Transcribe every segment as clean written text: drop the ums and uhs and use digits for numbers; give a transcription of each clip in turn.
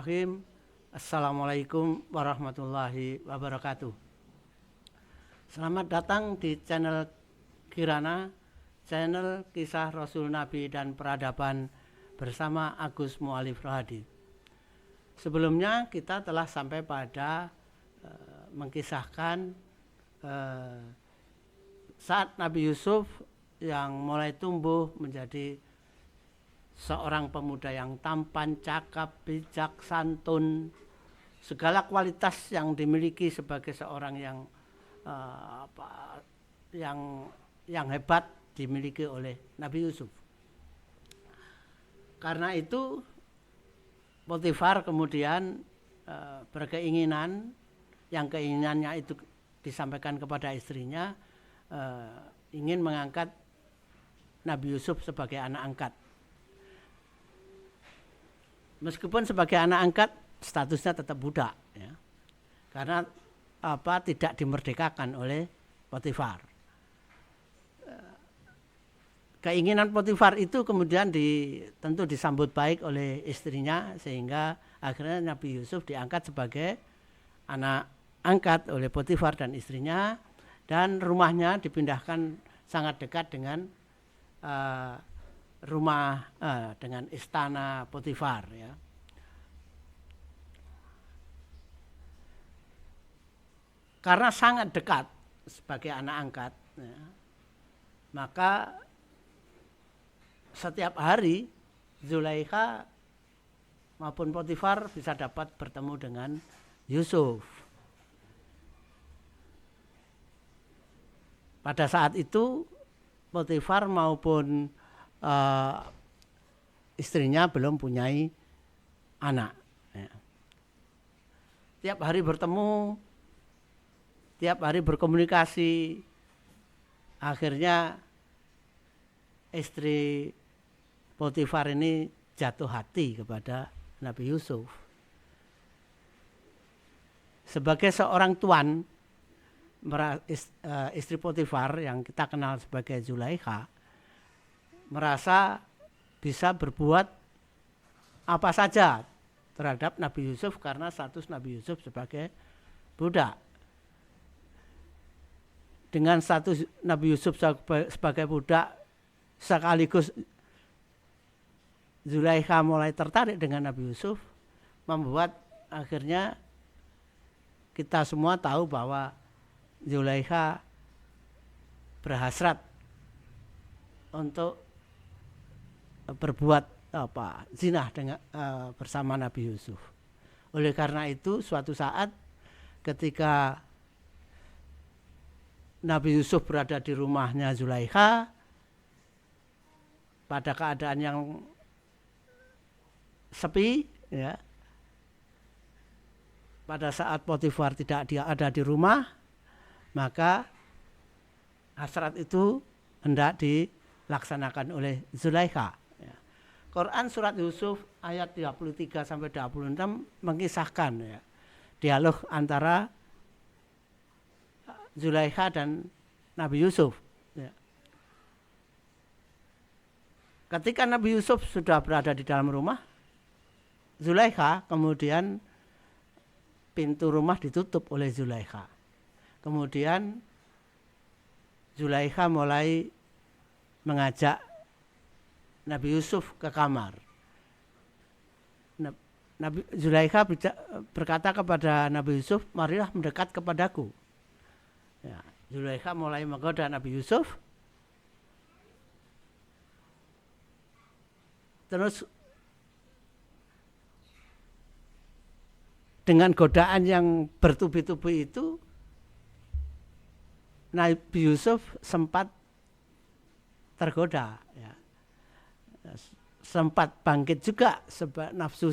Bismillahirrahmanirrahim. Assalamualaikum warahmatullahi wabarakatuh. Selamat datang di channel Kirana, channel kisah Rasul Nabi dan peradaban bersama Agus Mu'alif Rohadi. Sebelumnya kita telah sampai pada mengkisahkan saat Nabi Yusuf yang mulai tumbuh menjadi seorang pemuda yang tampan, cakap, bijak, santun, segala kualitas yang dimiliki sebagai seorang yang hebat dimiliki oleh Nabi Yusuf. Karena itu Potifar kemudian berkeinginan, yang keinginannya itu disampaikan kepada istrinya, ingin mengangkat Nabi Yusuf sebagai anak angkat. Meskipun sebagai anak angkat statusnya tetap budak, ya. Karena tidak dimerdekakan oleh Potifar. Keinginan Potifar itu kemudian tentu disambut baik oleh istrinya, sehingga akhirnya Nabi Yusuf diangkat sebagai anak angkat oleh Potifar dan istrinya, dan rumahnya dipindahkan sangat dekat dengan dengan istana Potifar, ya. Karena sangat dekat sebagai anak angkat, ya, maka setiap hari Zulaikha maupun Potifar bisa dapat bertemu dengan Yusuf. Pada saat itu Potifar maupun istrinya belum punyai anak, ya. Tiap hari bertemu, tiap hari berkomunikasi. Akhirnya istri Potifar ini jatuh hati kepada Nabi Yusuf. Sebagai seorang tuan, istri Potifar yang kita kenal sebagai Zulaikha merasa bisa berbuat apa saja terhadap Nabi Yusuf karena status Nabi Yusuf sebagai budak. Dengan status Nabi Yusuf sebagai budak, sekaligus Zulaikha mulai tertarik dengan Nabi Yusuf, membuat akhirnya kita semua tahu bahwa Zulaikha berhasrat untuk berbuat zinah dengan bersama Nabi Yusuf. Oleh karena itu suatu saat ketika Nabi Yusuf berada di rumahnya Zulaikha pada keadaan yang sepi, ya. Pada saat Potifar tidak ada di rumah, maka hasrat itu hendak dilaksanakan oleh Zulaikha. Quran surat Yusuf ayat 33 sampai 26 mengisahkan, ya, dialog antara Zulaikha dan Nabi Yusuf, ya. Ketika Nabi Yusuf sudah berada di dalam rumah, Zulaikha kemudian pintu rumah ditutup oleh Zulaikha. Kemudian Zulaikha mulai mengajak Nabi Yusuf ke kamar. Zulaikha berkata kepada Nabi Yusuf, marilah mendekat kepadaku. Ya, Zulaikha mulai menggoda Nabi Yusuf. Terus dengan godaan yang bertubi-tubi itu, Nabi Yusuf sempat tergoda, ya. Sempat bangkit juga nafsu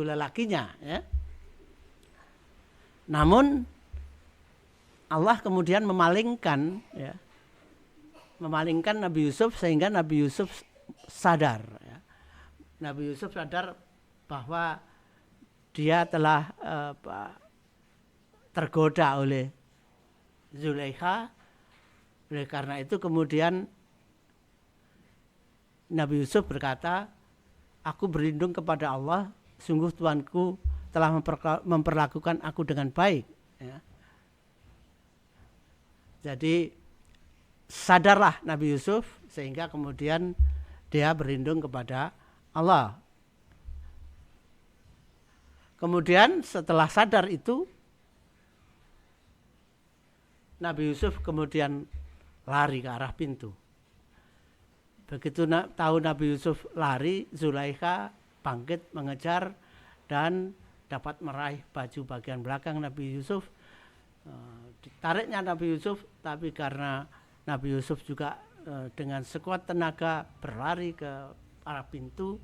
lelakinya, ya. Namun Allah kemudian memalingkan Nabi Yusuf sehingga Nabi Yusuf sadar, ya. Nabi Yusuf sadar bahwa dia telah tergoda oleh Zulaikha. Oleh karena itu kemudian Nabi Yusuf berkata, aku berlindung kepada Allah sungguh Tuanku telah memperlakukan aku dengan baik. Ya. Jadi sadarlah Nabi Yusuf sehingga kemudian dia berlindung kepada Allah. Kemudian setelah sadar itu, Nabi Yusuf kemudian lari ke arah pintu. Begitu tahu Nabi Yusuf lari, Zulaikha bangkit mengejar dan dapat meraih baju bagian belakang Nabi Yusuf. Ditariknya Nabi Yusuf, tapi karena Nabi Yusuf juga dengan sekuat tenaga berlari ke arah pintu,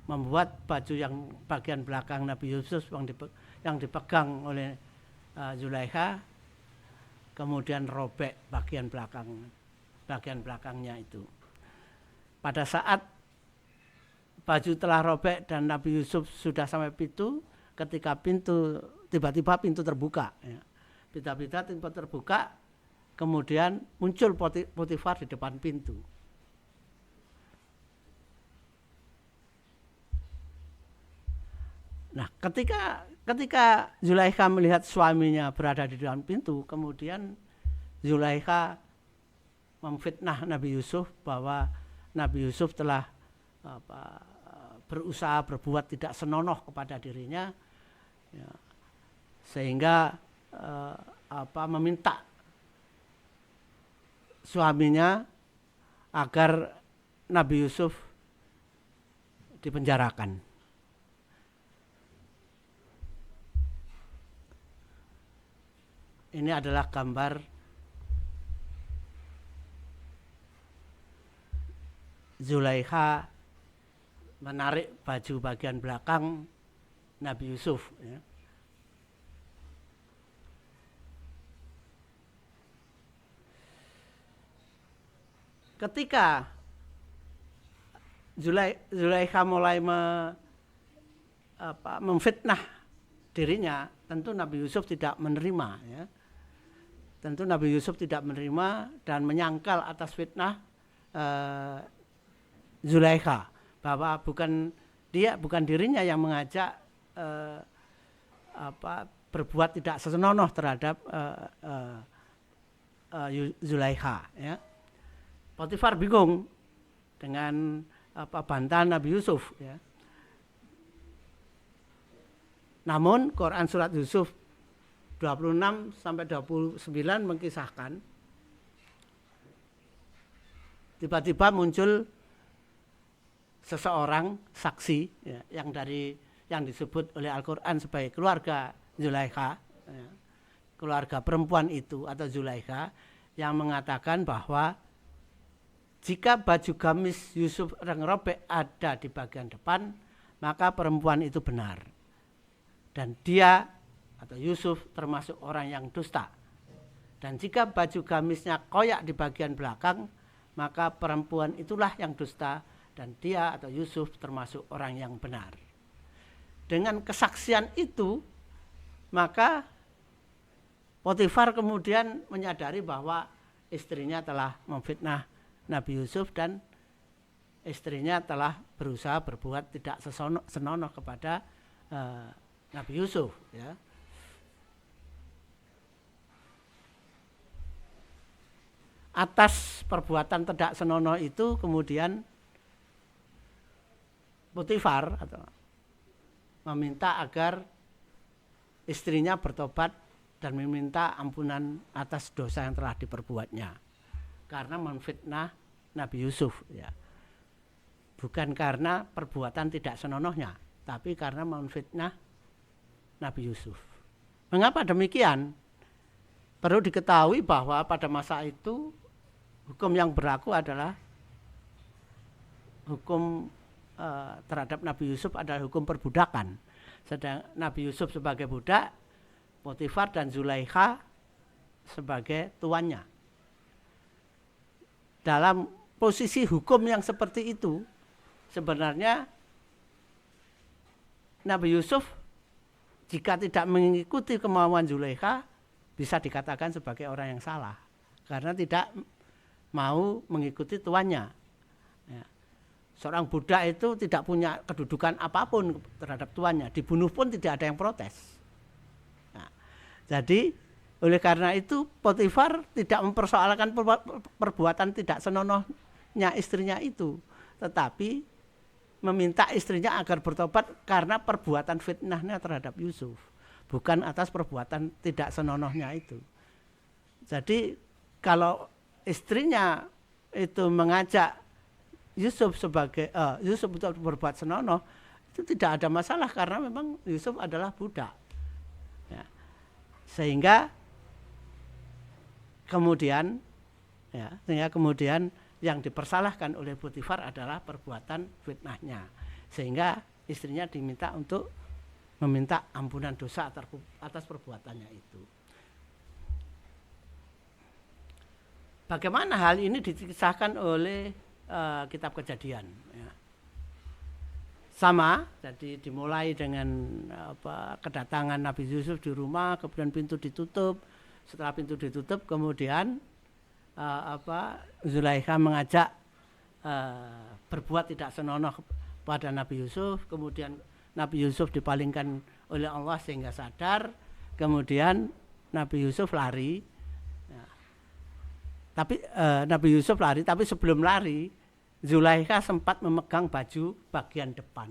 membuat baju yang bagian belakang Nabi Yusuf yang dipegang oleh Zulaikha kemudian robek bagian belakangnya itu. Pada saat baju telah robek dan Nabi Yusuf sudah sampai pintu, ketika tiba-tiba pintu terbuka. Ya. Tiba-tiba pintu terbuka, kemudian muncul Potifar di depan pintu. Nah, ketika Zulaikha melihat suaminya berada di depan pintu, kemudian Zulaikha memfitnah Nabi Yusuf bahwa Nabi Yusuf telah berusaha berbuat tidak senonoh kepada dirinya, ya, sehingga meminta suaminya agar Nabi Yusuf dipenjarakan. Ini adalah gambar Zulaikha menarik baju bagian belakang Nabi Yusuf. Ya. Ketika Zulaikha mulai memfitnah dirinya, tentu Nabi Yusuf tidak menerima. Ya. Tentu Nabi Yusuf tidak menerima dan menyangkal atas fitnah Zulaikha bahwa bukan dirinya yang mengajak berbuat tidak senonoh terhadap Zulaikha. Ya. Potifar bingung dengan bantahan Nabi Yusuf. Ya. Namun Quran surat Yusuf 26 sampai 29 mengkisahkan tiba-tiba muncul seseorang saksi, ya, yang disebut oleh Al-Quran sebagai keluarga Zulaikha, ya, keluarga perempuan itu atau Zulaikha, yang mengatakan bahwa jika baju gamis Yusuf yang robek ada di bagian depan, maka perempuan itu benar dan dia atau Yusuf termasuk orang yang dusta. Dan jika baju gamisnya koyak di bagian belakang, maka perempuan itulah yang dusta dan dia atau Yusuf termasuk orang yang benar. Dengan kesaksian itu, maka Potifar kemudian menyadari bahwa istrinya telah memfitnah Nabi Yusuf dan istrinya telah berusaha berbuat tidak senonoh kepada Nabi Yusuf. Ya. Atas perbuatan tidak senonoh itu kemudian Potifar meminta agar istrinya bertobat dan meminta ampunan atas dosa yang telah diperbuatnya karena memfitnah Nabi Yusuf. Ya. Bukan karena perbuatan tidak senonohnya, tapi karena memfitnah Nabi Yusuf. Mengapa demikian? Perlu diketahui bahwa pada masa itu hukum yang berlaku adalah hukum terhadap Nabi Yusuf adalah hukum perbudakan. Sedang Nabi Yusuf sebagai budak, Potifar dan Zulaikha sebagai tuannya. Dalam posisi hukum yang seperti itu, sebenarnya Nabi Yusuf jika tidak mengikuti kemauan Zulaikha bisa dikatakan sebagai orang yang salah karena tidak mau mengikuti tuannya. Ya. Seorang budak itu tidak punya kedudukan apapun terhadap tuannya, dibunuh pun tidak ada yang protes. Nah, jadi oleh karena itu Potifar tidak mempersoalkan perbuatan tidak senonohnya istrinya itu, tetapi meminta istrinya agar bertobat karena perbuatan fitnahnya terhadap Yusuf, bukan atas perbuatan tidak senonohnya itu. Jadi kalau istrinya itu mengajak Yusuf untuk berbuat senonoh, itu tidak ada masalah karena memang Yusuf adalah budak. Ya. Sehingga kemudian yang dipersalahkan oleh Potifar adalah perbuatan fitnahnya, sehingga istrinya diminta untuk meminta ampunan dosa atas perbuatannya itu. Bagaimana hal ini dikisahkan oleh kitab Kejadian, ya. Sama, jadi dimulai dengan kedatangan Nabi Yusuf di rumah, kemudian pintu ditutup. Setelah pintu ditutup, kemudian Zulaikha mengajak berbuat tidak senonoh pada Nabi Yusuf. Kemudian Nabi Yusuf dipalingkan oleh Allah sehingga sadar. Kemudian Nabi Yusuf lari. Nabi Yusuf lari, tapi sebelum lari Zulaikha sempat memegang baju bagian depan.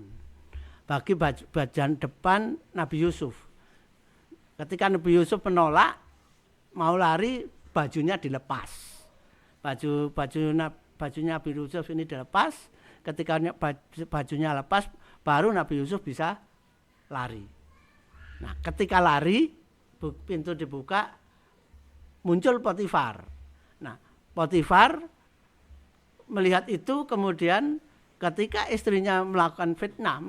Bagian depan Nabi Yusuf. Ketika Nabi Yusuf menolak mau lari, bajunya dilepas. Bajunya Nabi Yusuf ini dilepas. Ketika bajunya lepas, baru Nabi Yusuf bisa lari. Nah, ketika lari, pintu dibuka, muncul Potifar. Nah, Potifar melihat itu, kemudian ketika istrinya melakukan fitnah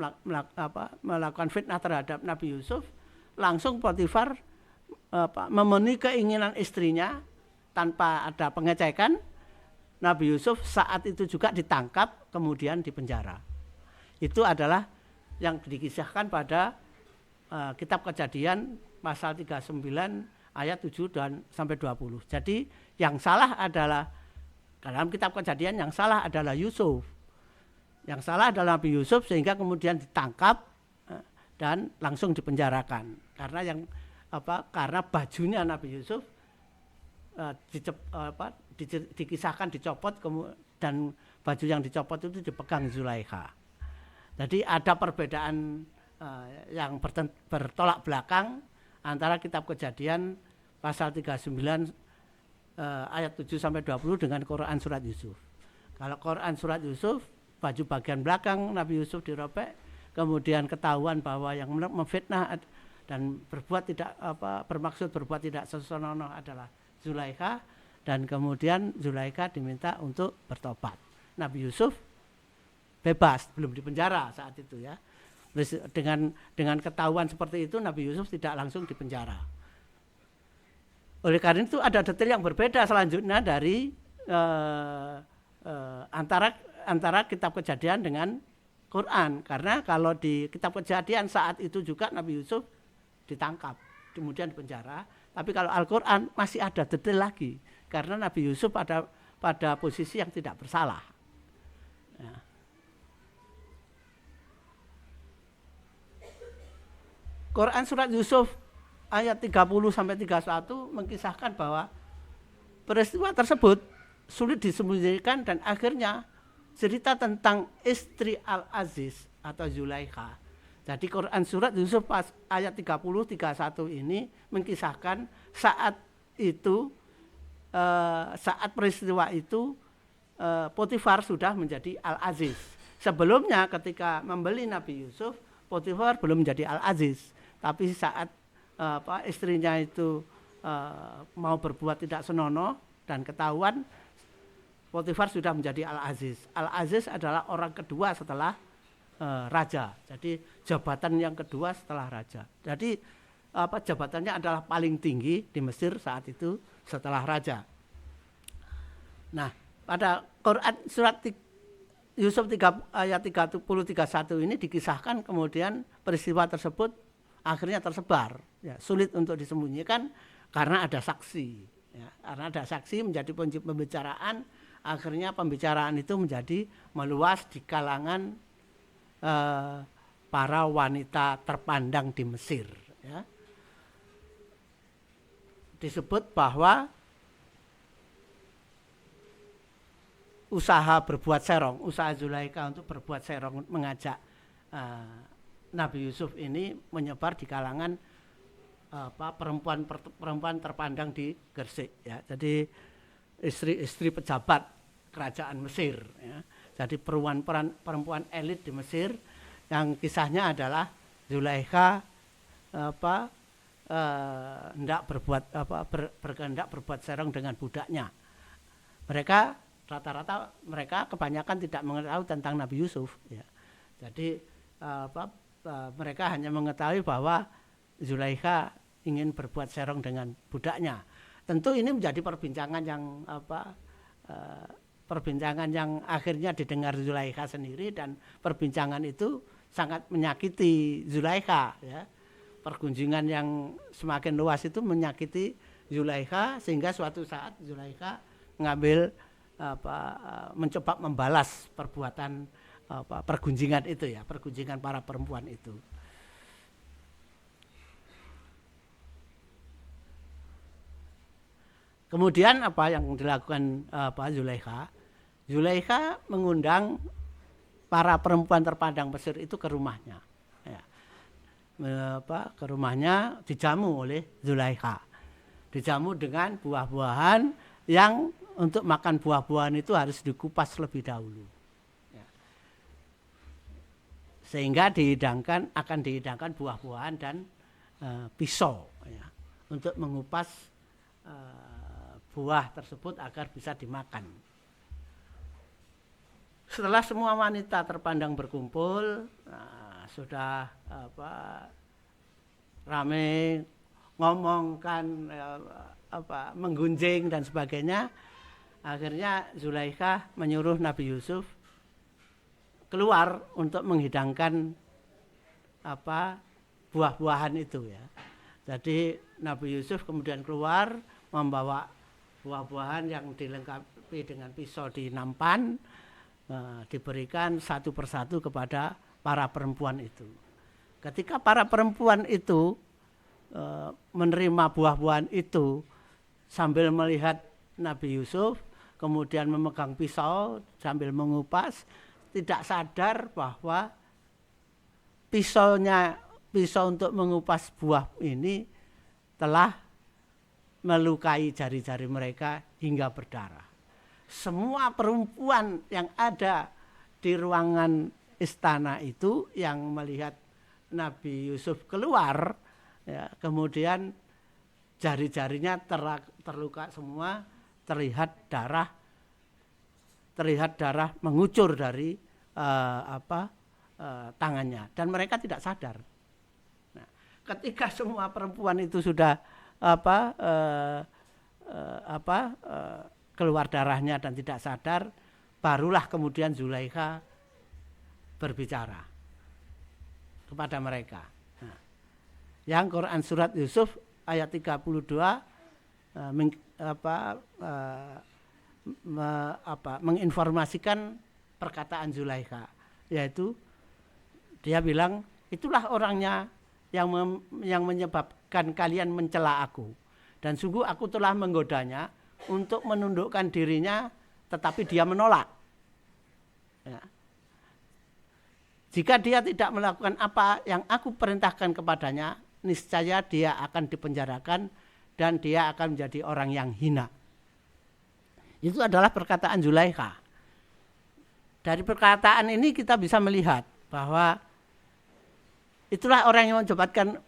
terhadap Nabi Yusuf, langsung Potifar memenuhi keinginan istrinya tanpa ada pengecekan. Nabi Yusuf saat itu juga ditangkap, kemudian dipenjara. Itu adalah yang dikisahkan pada kitab Kejadian pasal 39 ayat 7 dan sampai 20. Jadi yang salah adalah, dalam kitab Kejadian yang salah adalah Yusuf. Yang salah adalah Nabi Yusuf, sehingga kemudian ditangkap dan langsung dipenjarakan. Karena bajunya Nabi Yusuf dikisahkan dicopot, dan baju yang dicopot itu dipegang Zulaikha. Jadi ada perbedaan yang bertolak belakang antara kitab Kejadian pasal 39 ayat 7 sampai 20 dengan Quran surat Yusuf. Kalau Quran surat Yusuf, baju bagian belakang Nabi Yusuf dirobek, kemudian ketahuan bahwa yang memfitnah dan bermaksud berbuat tidak senonoh adalah Zulaikha, dan kemudian Zulaikha diminta untuk bertobat. Nabi Yusuf bebas, belum dipenjara saat itu, ya. Dengan ketahuan seperti itu, Nabi Yusuf tidak langsung dipenjara. Oleh karena itu ada detail yang berbeda selanjutnya dari antara kitab Kejadian dengan Quran. Karena kalau di kitab Kejadian saat itu juga Nabi Yusuf ditangkap, kemudian dipenjara. Tapi kalau Al-Quran masih ada detail lagi, karena Nabi Yusuf pada posisi yang tidak bersalah. Ya. Quran surat Yusuf ayat 30 sampai 31 mengkisahkan bahwa peristiwa tersebut sulit disembunyikan, dan akhirnya cerita tentang istri Al-Aziz atau Zulaikha. Jadi Quran surat Yusuf ayat 30-31 ini mengkisahkan saat peristiwa itu Potifar sudah menjadi Al-Aziz. Sebelumnya ketika membeli Nabi Yusuf, Potifar belum menjadi Al-Aziz. Tapi saat istrinya itu mau berbuat tidak senonoh dan ketahuan, Potifar sudah menjadi Al-Aziz. Al-Aziz adalah orang kedua setelah raja. Jadi jabatan yang kedua setelah raja. Jadi jabatannya adalah paling tinggi di Mesir saat itu setelah raja. Nah, pada Quran surat Yusuf ayat 30-31 ini dikisahkan kemudian peristiwa tersebut akhirnya tersebar. Ya, sulit untuk disembunyikan karena ada saksi. Ya, karena ada saksi menjadi pembicaraan akhirnya pembicaraan itu menjadi meluas di kalangan para wanita terpandang di Mesir. Ya. Disebut bahwa usaha berbuat serong, usaha Zulaikha untuk berbuat serong mengajak Nabi Yusuf ini menyebar di kalangan perempuan terpandang di Gresik. Ya. Jadi istri-istri pejabat kerajaan Mesir. Ya. Jadi perempuan elit di Mesir yang kisahnya adalah Zulaikha hendak berbuat serong dengan budaknya. Rata-rata mereka kebanyakan tidak mengetahui tentang Nabi Yusuf. Ya. Jadi mereka hanya mengetahui bahwa Zulaikha ingin berbuat serong dengan budaknya. Tentu ini menjadi perbincangan yang akhirnya didengar Zulaikha sendiri, dan perbincangan itu sangat menyakiti Zulaikha. Ya. Pergunjingan yang semakin luas itu menyakiti Zulaikha, sehingga suatu saat Zulaikha mencoba membalas perbuatan pergunjingan itu, ya, pergunjingan para perempuan itu. Kemudian apa yang dilakukan Zulaikha? Zulaikha mengundang para perempuan terpandang Mesir itu ke rumahnya. Ya. Ke rumahnya dijamu oleh Zulaikha. Dijamu dengan buah-buahan yang untuk makan buah-buahan itu harus dikupas lebih dahulu. Ya. Sehingga akan dihidangkan buah-buahan dan pisau, ya, untuk mengupas buah tersebut agar bisa dimakan. Setelah semua wanita terpandang berkumpul, sudah ramai ngomongkan, menggunjing dan sebagainya. Akhirnya Zulaikha menyuruh Nabi Yusuf keluar untuk menghidangkan buah-buahan itu, ya. Jadi Nabi Yusuf kemudian keluar membawa buah-buahan yang dilengkapi dengan pisau di nampan, diberikan satu persatu kepada para perempuan itu. Ketika para perempuan itu menerima buah-buahan itu sambil melihat Nabi Yusuf, kemudian memegang pisau sambil mengupas, tidak sadar bahwa pisau untuk mengupas buah ini telah melukai jari-jari mereka hingga berdarah. Semua perempuan yang ada di ruangan istana itu yang melihat Nabi Yusuf keluar, ya, kemudian jari-jarinya terluka semua, terlihat darah mengucur dari tangannya, dan mereka tidak sadar. Nah, ketika semua perempuan itu sudah keluar darahnya dan tidak sadar, barulah kemudian Zulaikha berbicara kepada mereka. Nah, yang Quran surat Yusuf ayat 32 menginformasikan perkataan Zulaikha, yaitu dia bilang, itulah orangnya yang menyebabkan kalian mencela aku, dan sungguh aku telah menggodanya untuk menundukkan dirinya, tetapi dia menolak. Ya. Jika dia tidak melakukan apa yang aku perintahkan kepadanya, niscaya dia akan dipenjarakan dan dia akan menjadi orang yang hina. Itu adalah perkataan Zulaikha. Dari perkataan ini kita bisa melihat bahwa itulah orang yang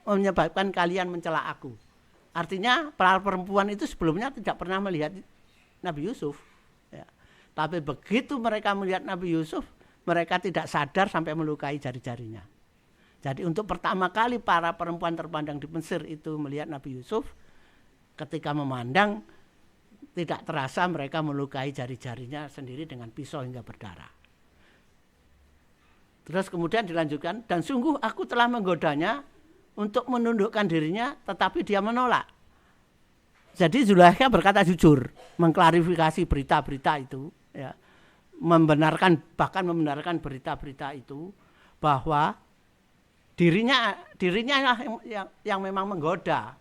menyebabkan kalian mencela aku. Artinya para perempuan itu sebelumnya tidak pernah melihat Nabi Yusuf. Ya. Tapi begitu mereka melihat Nabi Yusuf, mereka tidak sadar sampai melukai jari-jarinya. Jadi untuk pertama kali para perempuan terpandang di Mesir itu melihat Nabi Yusuf, ketika memandang tidak terasa mereka melukai jari-jarinya sendiri dengan pisau hingga berdarah. Terus kemudian dilanjutkan, dan sungguh aku telah menggodanya untuk menundukkan dirinya, tetapi dia menolak. Jadi Zulaikha berkata jujur, mengklarifikasi berita-berita itu, ya, bahkan membenarkan berita-berita itu bahwa dirinya lah yang memang menggoda.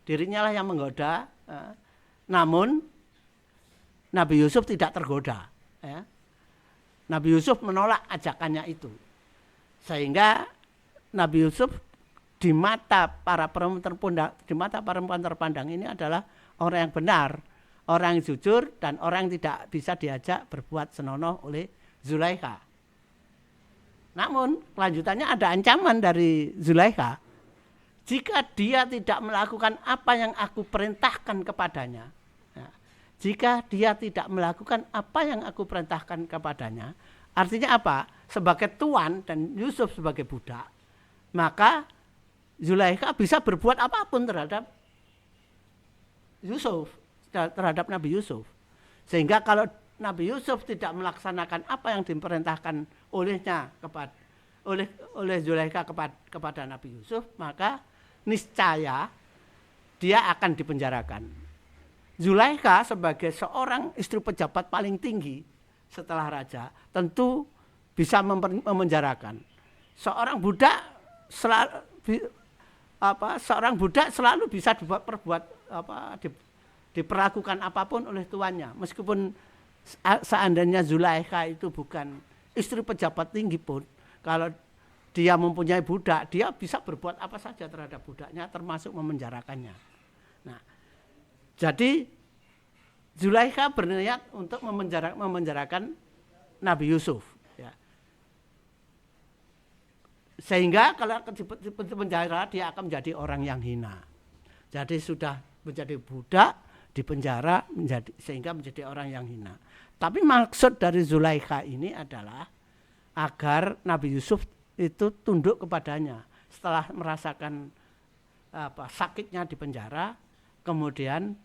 Dirinya lah yang menggoda. Namun Nabi Yusuf tidak tergoda. Ya. Nabi Yusuf menolak ajakannya itu. Sehingga Nabi Yusuf di mata para perempuan terpandang ini adalah orang yang benar, orang yang jujur, dan orang yang tidak bisa diajak berbuat senonoh oleh Zulaikha. Namun kelanjutannya ada ancaman dari Zulaikha. Jika dia tidak melakukan apa yang aku perintahkan kepadanya, jika dia tidak melakukan apa yang aku perintahkan kepadanya, artinya apa? Sebagai tuan dan Yusuf sebagai budak, maka Zulaikha bisa berbuat apapun terhadap Yusuf, terhadap Nabi Yusuf. Sehingga kalau Nabi Yusuf tidak melaksanakan apa yang diperintahkan olehnya oleh Zulaikha kepada Nabi Yusuf, maka niscaya dia akan dipenjarakan. Zulaikha sebagai seorang istri pejabat paling tinggi setelah raja tentu bisa memenjarakan. Seorang budak selalu bisa diperlakukan apapun oleh tuannya, meskipun seandainya Zulaikha itu bukan istri pejabat tinggi pun, kalau dia mempunyai budak, dia bisa berbuat apa saja terhadap budaknya, termasuk memenjarakannya. Nah, jadi Zulaikha berniat untuk memenjarakan Nabi Yusuf. Ya. Sehingga kalau di penjara dia akan menjadi orang yang hina. Jadi sudah menjadi budak di penjara sehingga menjadi orang yang hina. Tapi maksud dari Zulaikha ini adalah agar Nabi Yusuf itu tunduk kepadanya setelah merasakan sakitnya di penjara, kemudian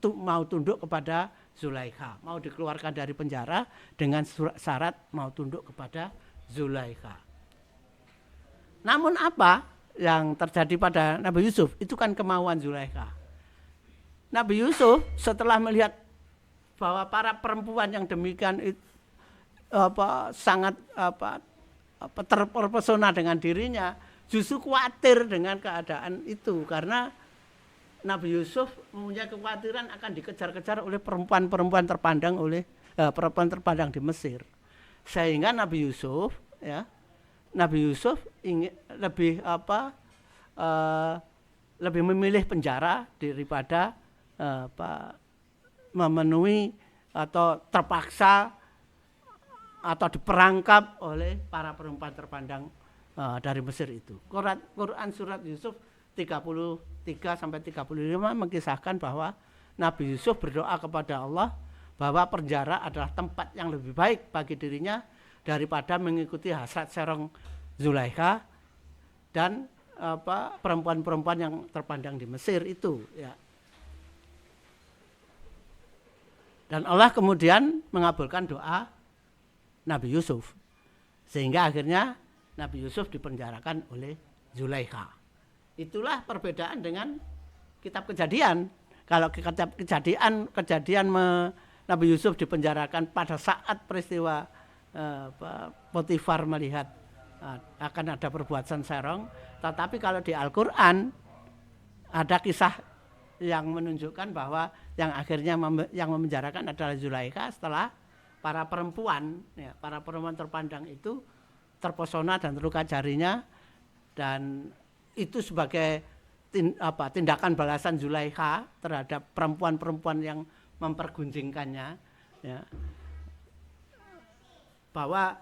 mau tunduk kepada Zulaikha, mau dikeluarkan dari penjara dengan syarat mau tunduk kepada Zulaikha. Namun apa yang terjadi pada Nabi Yusuf itu kan kemauan Zulaikha. Nabi Yusuf setelah melihat bahwa para perempuan yang demikian sangat terpesona dengan dirinya, justru khawatir dengan keadaan itu, karena Nabi Yusuf mempunyai kekhawatiran akan dikejar-kejar oleh perempuan-perempuan terpandang di Mesir. Sehingga Nabi Yusuf ingin lebih memilih penjara daripada memenuhi atau terpaksa atau diperangkap oleh para perempuan terpandang dari Mesir itu. Quran surat Yusuf 33 sampai 35 mengisahkan bahwa Nabi Yusuf berdoa kepada Allah bahwa penjara adalah tempat yang lebih baik bagi dirinya daripada mengikuti hasrat serong Zulaikha dan perempuan-perempuan yang terpandang di Mesir itu, ya. Dan Allah kemudian mengabulkan doa Nabi Yusuf, sehingga akhirnya Nabi Yusuf dipenjarakan oleh Zulaikha. Itulah perbedaan dengan kitab Kejadian. Kalau kitab kejadian Nabi Yusuf dipenjarakan pada saat peristiwa Potifar melihat akan ada perbuatan serong. Tetapi kalau di Al-Quran ada kisah yang menunjukkan bahwa yang akhirnya yang memenjarakan adalah Zulaikha setelah para perempuan terpandang itu terpesona dan terluka jarinya, dan itu sebagai tindakan balasan Zulaikha terhadap perempuan-perempuan yang mempergunjingkannya, ya. Bahwa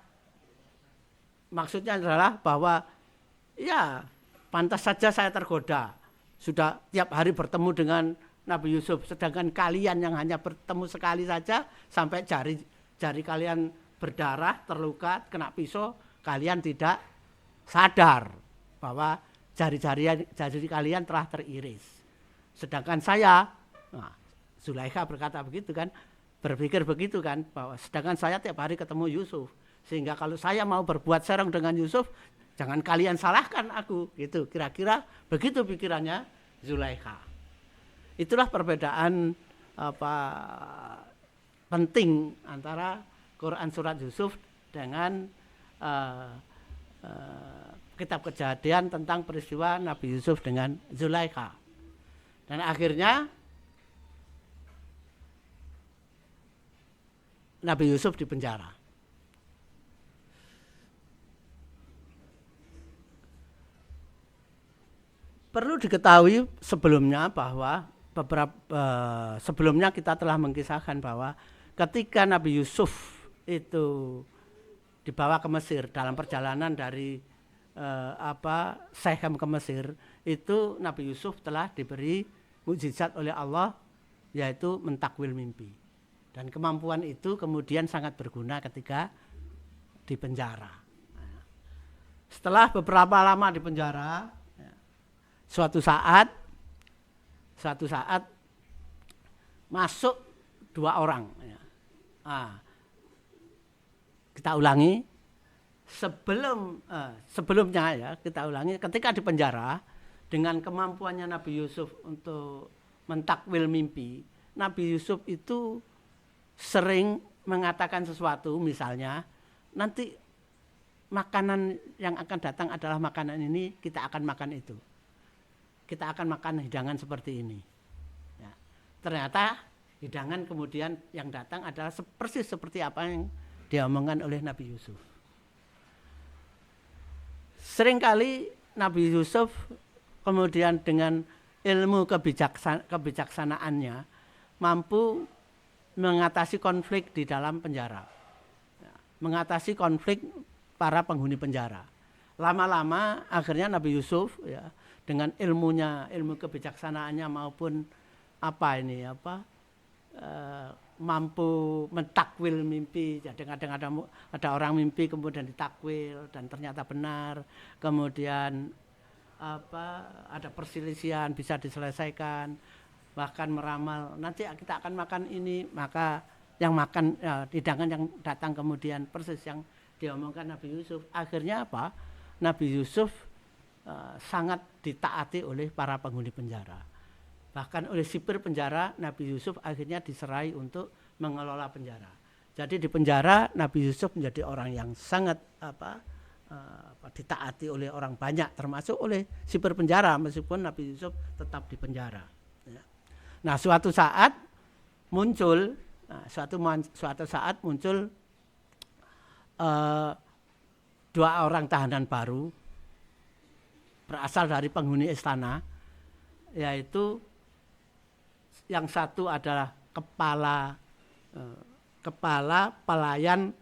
maksudnya adalah bahwa ya pantas saja saya tergoda, sudah tiap hari bertemu dengan Nabi Yusuf, sedangkan kalian yang hanya bertemu sekali saja sampai jari kalian berdarah, terluka, kena pisau, kalian tidak sadar bahwa jari kalian telah teriris. Sedangkan saya, Zulaikha berkata begitu kan, berpikir begitu kan, bahwa sedangkan saya tiap hari ketemu Yusuf, sehingga kalau saya mau berbuat serong dengan Yusuf, jangan kalian salahkan aku, gitu. Kira-kira begitu pikirannya Zulaikha. Itulah perbedaan penting antara Quran surat Yusuf dengan kitab Kejadian tentang peristiwa Nabi Yusuf dengan Zulaikha. Dan akhirnya Nabi Yusuf dipenjara. Perlu diketahui sebelumnya bahwa sebelumnya kita telah mengisahkan bahwa ketika Nabi Yusuf itu dibawa ke Mesir dalam perjalanan dari Syekhem ke Mesir, itu Nabi Yusuf telah diberi mukjizat oleh Allah, yaitu mentakwil mimpi. Dan kemampuan itu kemudian sangat berguna ketika di penjara. Setelah beberapa lama di penjara, suatu saat masuk 2 orang. Kita ulangi, sebelumnya ya, kita ulangi, ketika di penjara dengan kemampuannya Nabi Yusuf untuk mentakwil mimpi, Nabi Yusuf itu sering mengatakan sesuatu, misalnya nanti makanan yang akan datang adalah makanan ini, kita akan makan itu, kita akan makan hidangan seperti ini ya. Ternyata hidangan kemudian yang datang adalah persis seperti apa yang diomongkan oleh Nabi Yusuf. Seringkali Nabi Yusuf kemudian dengan ilmu kebijaksanaannya mampu mengatasi konflik di dalam penjara, mengatasi konflik para penghuni penjara. Lama-lama akhirnya Nabi Yusuf ya, dengan ilmu kebijaksanaannya maupun mampu mentakwil mimpi. Jadi kadang-kadang ada orang mimpi kemudian ditakwil dan ternyata benar, kemudian ada perselisihan bisa diselesaikan, bahkan meramal nanti kita akan makan ini, maka yang makan hidangan yang datang kemudian persis yang diomongkan Nabi Yusuf. Akhirnya Nabi Yusuf sangat ditaati oleh para penghuni penjara, bahkan oleh sipir penjara. Nabi Yusuf akhirnya diserai untuk mengelola penjara. Jadi di penjara Nabi Yusuf menjadi orang yang sangat ditaati oleh orang banyak, termasuk oleh sipir penjara, meskipun Nabi Yusuf tetap di penjara. Nah, suatu saat muncul dua orang tahanan baru berasal dari penghuni istana, yaitu yang satu adalah kepala pelayan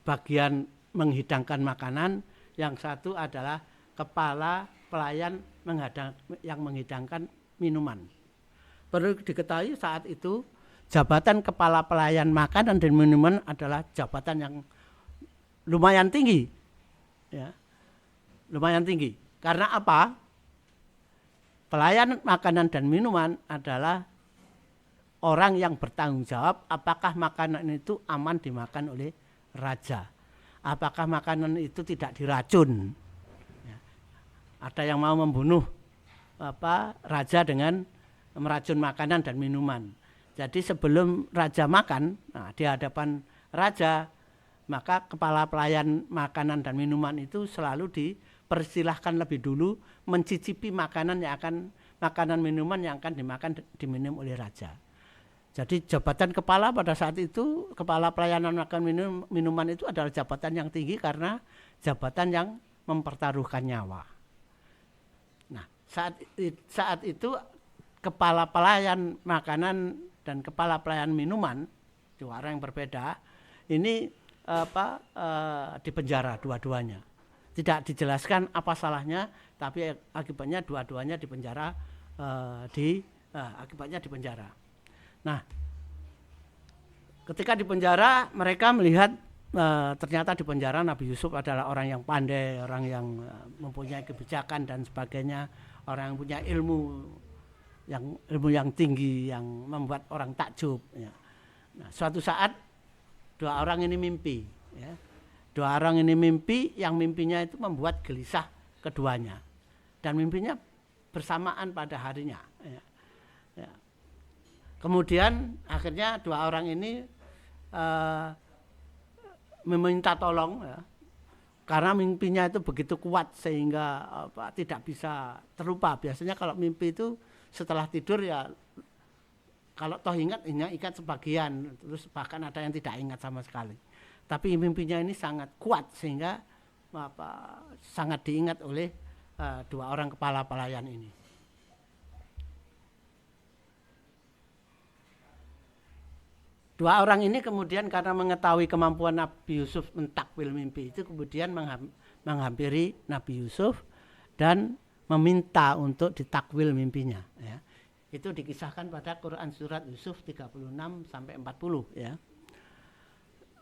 bagian menghidangkan makanan, yang satu adalah kepala pelayan yang menghidangkan minuman. Perlu diketahui saat itu jabatan kepala pelayan makanan dan minuman adalah jabatan yang lumayan tinggi, ya, lumayan tinggi. Karena apa? Pelayan makanan dan minuman adalah orang yang bertanggung jawab apakah makanan itu aman dimakan oleh raja, apakah makanan itu tidak diracun. Ya. Ada yang mau membunuh raja dengan meracun makanan dan minuman. Jadi sebelum raja makan, di hadapan raja, maka kepala pelayan makanan dan minuman itu selalu dipersilahkan lebih dulu mencicipi makanan minuman yang akan diminum oleh raja. Jadi jabatan kepala pada saat itu, kepala pelayanan makan minuman itu adalah jabatan yang tinggi karena jabatan yang mempertaruhkan nyawa. Nah, saat itu kepala pelayan makanan dan kepala pelayan minuman, dua orang yang berbeda, ini dipenjara dua-duanya. Tidak dijelaskan apa salahnya, tapi akibatnya dua-duanya dipenjara. Akibatnya dipenjara. Nah, ketika dipenjara mereka melihat ternyata di penjara Nabi Yusuf adalah orang yang pandai, orang yang mempunyai kebijakan dan sebagainya, orang yang punya ilmu yang tinggi yang membuat orang takjub. Ya. Nah, suatu saat dua orang ini mimpi. Ya. Dua orang ini mimpi, yang mimpinya itu membuat gelisah keduanya. Dan mimpinya bersamaan pada harinya. Ya. Ya. Kemudian akhirnya dua orang ini meminta tolong ya, karena mimpinya itu begitu kuat sehingga tidak bisa terlupa. Biasanya kalau mimpi itu setelah tidur ya kalau toh ingat sebagian, terus bahkan ada yang tidak ingat sama sekali. Tapi mimpinya ini sangat kuat sehingga sangat diingat oleh dua orang kepala pelayan ini. Dua orang ini kemudian karena mengetahui kemampuan Nabi Yusuf mentakwil mimpi itu, kemudian menghampiri Nabi Yusuf dan meminta untuk ditakwil mimpinya. Ya. Itu dikisahkan pada Quran surat Yusuf 36-40 ya.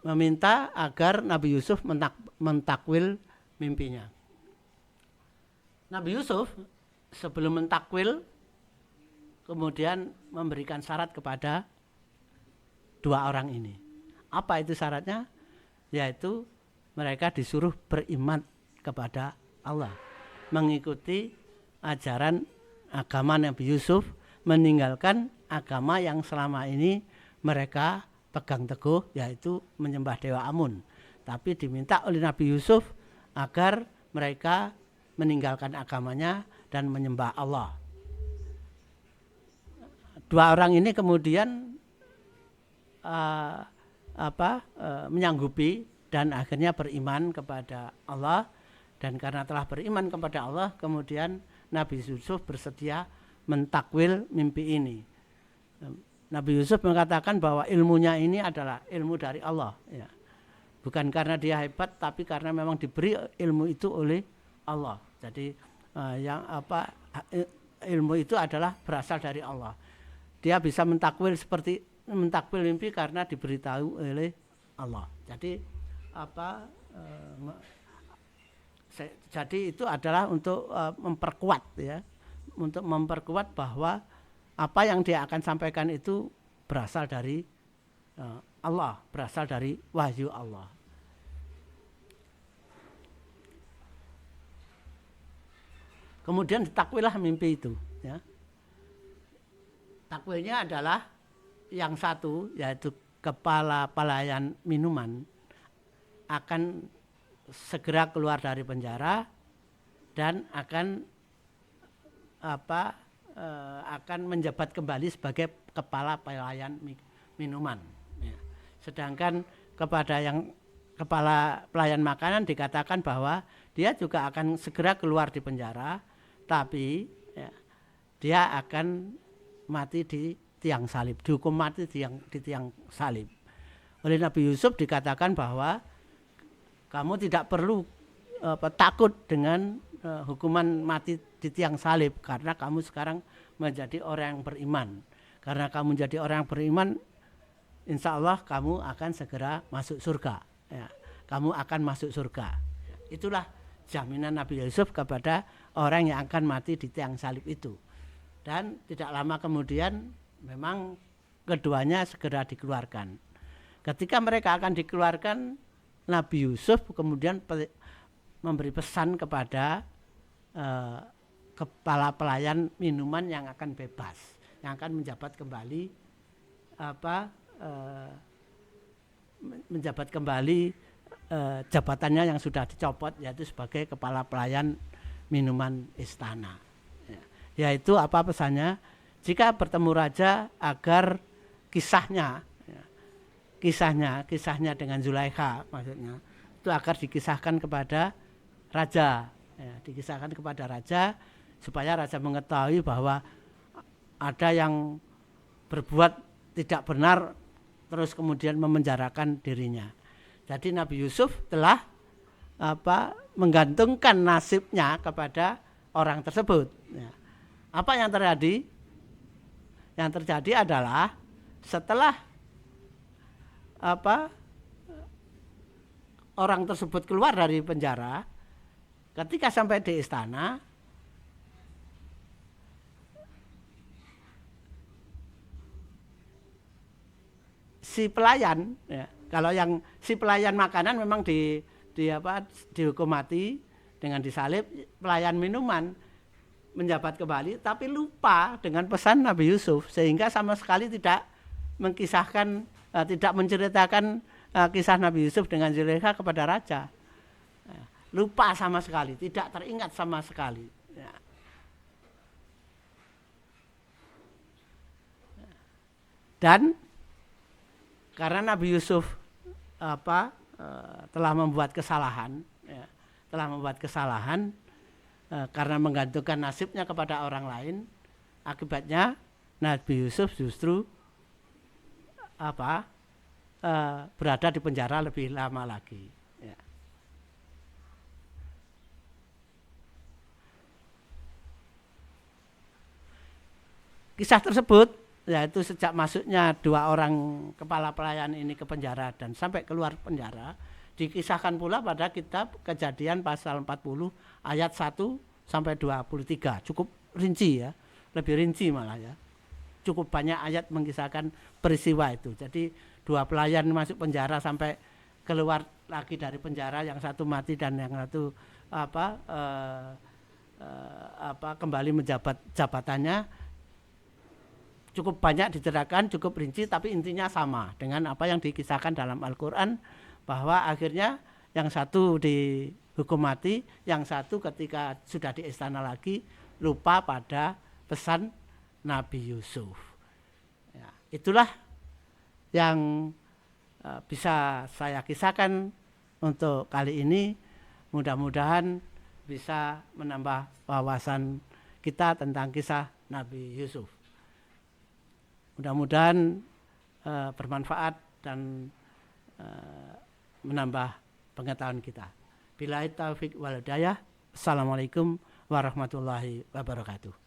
Meminta agar Nabi Yusuf mentakwil mimpinya. Nabi Yusuf sebelum mentakwil kemudian memberikan syarat kepada dua orang ini. Apa itu syaratnya? Yaitu mereka disuruh beriman kepada Allah, mengikuti ajaran agama Nabi Yusuf, meninggalkan agama yang selama ini mereka pegang teguh, yaitu menyembah Dewa Amun. Tapi diminta oleh Nabi Yusuf agar mereka meninggalkan agamanya dan menyembah Allah. Dua orang ini kemudian menyanggupi dan akhirnya beriman kepada Allah, dan karena telah beriman kepada Allah kemudian Nabi Yusuf bersedia mentakwil mimpi ini. Nabi Yusuf mengatakan bahwa ilmunya ini adalah ilmu dari Allah ya. Bukan karena dia hebat, tapi karena memang diberi ilmu itu oleh Allah. Jadi ilmu itu adalah berasal dari Allah. Dia bisa mentakwil mimpi karena diberitahu oleh Allah. Jadi jadi itu adalah untuk memperkuat ya, untuk memperkuat bahwa apa yang dia akan sampaikan itu berasal dari Allah, berasal dari wahyu Allah. Kemudian ditakwilah mimpi itu ya. Takwilnya adalah yang satu, yaitu kepala pelayan minuman akan segera keluar dari penjara dan akan menjabat kembali sebagai kepala pelayan minuman. Ya. Sedangkan kepada yang kepala pelayan makanan dikatakan bahwa dia juga akan segera keluar di penjara, tapi ya, dia akan mati di tiang salib, dihukum mati di tiang salib. Oleh Nabi Yusuf dikatakan bahwa kamu tidak perlu takut dengan hukuman mati di tiang salib, karena kamu sekarang menjadi orang yang beriman. Karena kamu menjadi orang yang beriman, insya Allah kamu akan segera masuk surga. Ya, kamu akan masuk surga. Itulah jaminan Nabi Yusuf kepada orang yang akan mati di tiang salib itu. Dan tidak lama kemudian memang keduanya segera dikeluarkan. Ketika mereka akan dikeluarkan, Nabi Yusuf kemudian memberi pesan kepada kepala pelayan minuman yang akan bebas, yang akan menjabat kembali jabatannya yang sudah dicopot, yaitu sebagai kepala pelayan minuman istana. Yaitu apa pesannya? Jika bertemu raja agar kisahnya dengan Zulaikha maksudnya itu agar dikisahkan kepada raja, ya, dikisahkan kepada raja supaya raja mengetahui bahwa ada yang berbuat tidak benar terus kemudian memenjarakan dirinya. Jadi Nabi Yusuf telah menggantungkan nasibnya kepada orang tersebut. Ya. Apa yang terjadi? Yang terjadi adalah setelah orang tersebut keluar dari penjara, ketika sampai di istana, si pelayan, ya, kalau yang si pelayan makanan memang dihukum mati dengan disalib, pelayan minuman menjabat kembali, tapi lupa dengan pesan Nabi Yusuf, sehingga sama sekali tidak mengkisahkan, tidak menceritakan kisah Nabi Yusuf dengan Zulaikha kepada raja. Lupa sama sekali, tidak teringat sama sekali. Dan karena Nabi Yusuf telah membuat kesalahan, karena menggantungkan nasibnya kepada orang lain, akibatnya Nabi Yusuf justru berada di penjara lebih lama lagi. Ya. Kisah tersebut, yaitu sejak masuknya 2 orang kepala pelayan ini ke penjara dan sampai keluar penjara, dikisahkan pula pada kitab Kejadian pasal 40 ayat 1 sampai 23. Cukup rinci ya, lebih rinci malah ya. Cukup banyak ayat mengisahkan peristiwa itu. Jadi 2 pelayan masuk penjara sampai keluar lagi dari penjara, yang satu mati dan yang satu kembali menjabat jabatannya. Cukup banyak diceritakan, cukup rinci, tapi intinya sama dengan apa yang dikisahkan dalam Al-Quran, bahwa akhirnya yang satu dihukum mati, yang satu ketika sudah di istana lagi lupa pada pesan Nabi Yusuf. Ya, itulah yang bisa saya kisahkan untuk kali ini. Mudah-mudahan bisa menambah wawasan kita tentang kisah Nabi Yusuf. Mudah-mudahan bermanfaat dan menambah pengetahuan kita. Billahi taufiq wal hidayah. Assalamualaikum warahmatullahi wabarakatuh.